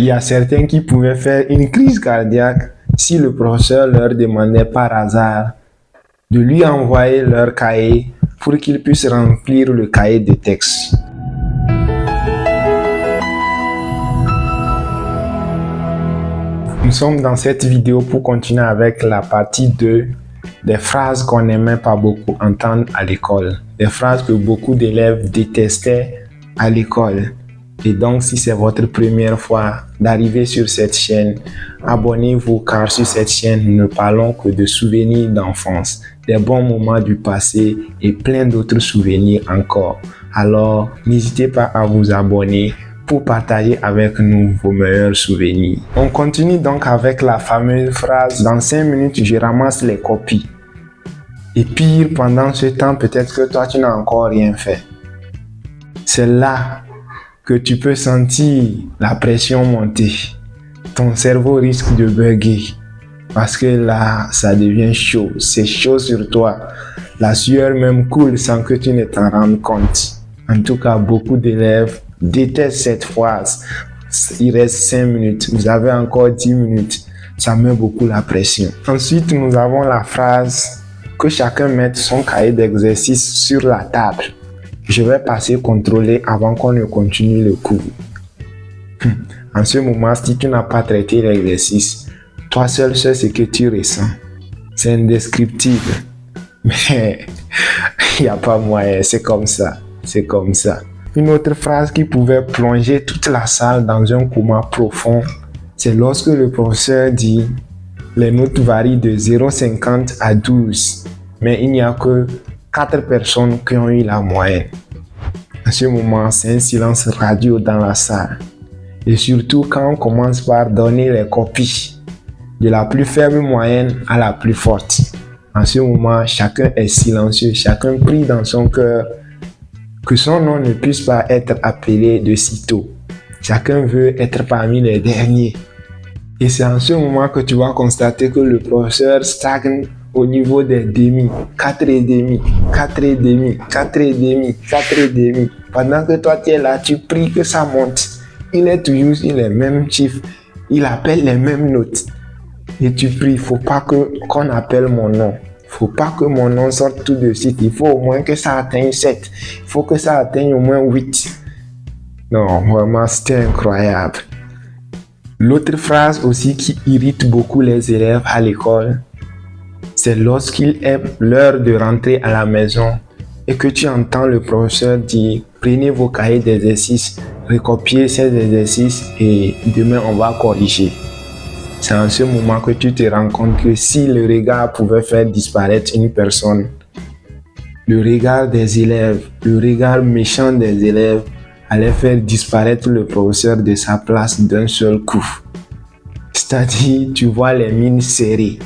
Il y a certains qui pouvaient faire une crise cardiaque si le professeur leur demandait par hasard de lui envoyer leur cahier pour qu'ils puissent remplir le cahier de texte. Nous sommes dans cette vidéo pour continuer avec la partie 2 des phrases qu'on n'aimait pas beaucoup entendre à l'école. Des phrases que beaucoup d'élèves détestaient à l'école. Et donc, si c'est votre première fois d'arriver sur cette chaîne, abonnez-vous car sur cette chaîne, nous ne parlons que de souvenirs d'enfance, des bons moments du passé et plein d'autres souvenirs encore. Alors, n'hésitez pas à vous abonner pour partager avec nous vos meilleurs souvenirs. On continue donc avec la fameuse phrase « Dans 5 minutes, je ramasse les copies ». Et pire, pendant ce temps, peut-être que toi, tu n'as encore rien fait. C'est là que tu peux sentir la pression monter. Ton cerveau risque de bugger parce que là, ça devient chaud. C'est chaud sur toi. La sueur même coule sans que tu ne t'en rendes compte. En tout cas, beaucoup d'élèves détestent cette phrase. Il reste 5 minutes. Vous avez encore 10 minutes. Ça met beaucoup la pression. Ensuite, nous avons la phrase que chacun mette son cahier d'exercice sur la table. Je vais passer contrôler avant qu'on ne continue le cours. En ce moment, si tu n'as pas traité l'exercice, toi seul sais ce que tu ressens. C'est indescriptible. Mais il n'y a pas moyen, c'est comme ça. C'est comme ça. Une autre phrase qui pouvait plonger toute la salle dans un coma profond, c'est lorsque le professeur dit « Les notes varient de 0,50 à 12, mais il n'y a que 4 personnes qui ont eu la moyenne. » En ce moment, c'est un silence radio dans la salle. Et surtout quand on commence par donner les copies, de la plus faible moyenne à la plus forte. En ce moment, chacun est silencieux, chacun prie dans son cœur que son nom ne puisse pas être appelé de sitôt. Chacun veut être parmi les derniers. Et c'est en ce moment que tu vas constater que le professeur stagne au niveau des demi, 4,5, 4,5, 4,5, 4,5. Pendant que toi tu es là, tu pries que ça monte. Il est toujours sur les mêmes chiffres, il appelle les mêmes notes. Et tu pries, il ne faut pas qu'on appelle mon nom. Il ne faut pas que mon nom sorte tout de suite. Il faut au moins que ça atteigne 7. Il faut que ça atteigne au moins 8. Non, vraiment, c'était incroyable. L'autre phrase aussi qui irrite beaucoup les élèves à l'école, c'est lorsqu'il est l'heure de rentrer à la maison et que tu entends le professeur dire « Prenez vos cahiers d'exercices, recopiez ces exercices et demain on va corriger ». C'est en ce moment que tu te rends compte que si le regard pouvait faire disparaître une personne, le regard des élèves, le regard méchant des élèves allait faire disparaître le professeur de sa place d'un seul coup. C'est-à-dire, tu vois les mines serrées.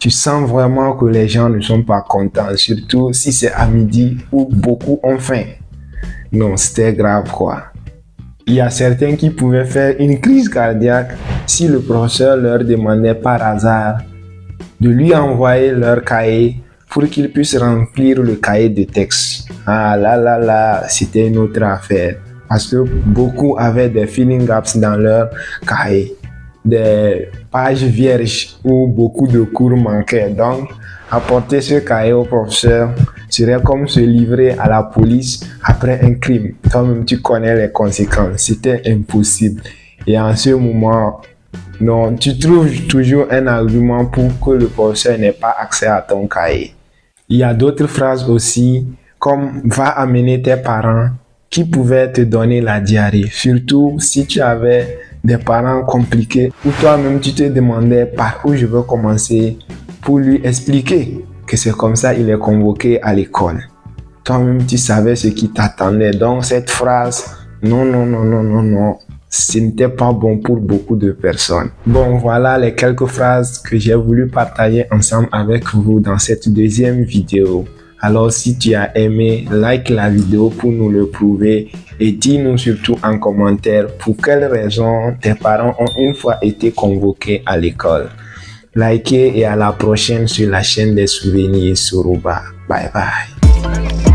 Tu sens vraiment que les gens ne sont pas contents, surtout si c'est à midi où beaucoup ont faim. Non, c'était grave quoi. Il y a certains qui pouvaient faire une crise cardiaque si le professeur leur demandait par hasard de lui envoyer leur cahier pour qu'ils puissent remplir le cahier de texte. Ah là, c'était une autre affaire. Parce que beaucoup avaient des filling gaps dans leur cahier. Des pages vierges où beaucoup de cours manquaient. Donc, apporter ce cahier au professeur serait comme se livrer à la police après un crime. Toi-même, tu connais les conséquences. C'était impossible. Et en ce moment, non, tu trouves toujours un argument pour que le professeur n'ait pas accès à ton cahier. Il y a d'autres phrases aussi, comme « va amener tes parents » qui pouvaient te donner la diarrhée. Surtout si tu avais des parents compliqués ou toi-même tu te demandais par où je veux commencer pour lui expliquer que c'est comme ça il est convoqué à l'école. Toi-même tu savais ce qui t'attendait. Donc cette phrase, non, ce n'était pas bon pour beaucoup de personnes. Bon, voilà les quelques phrases que j'ai voulu partager ensemble avec vous dans cette deuxième vidéo. Alors si tu as aimé, like la vidéo pour nous le prouver et dis-nous surtout en commentaire pour quelles raisons tes parents ont une fois été convoqués à l'école. Likez et à la prochaine sur la chaîne des souvenirs Suruba. Bye bye.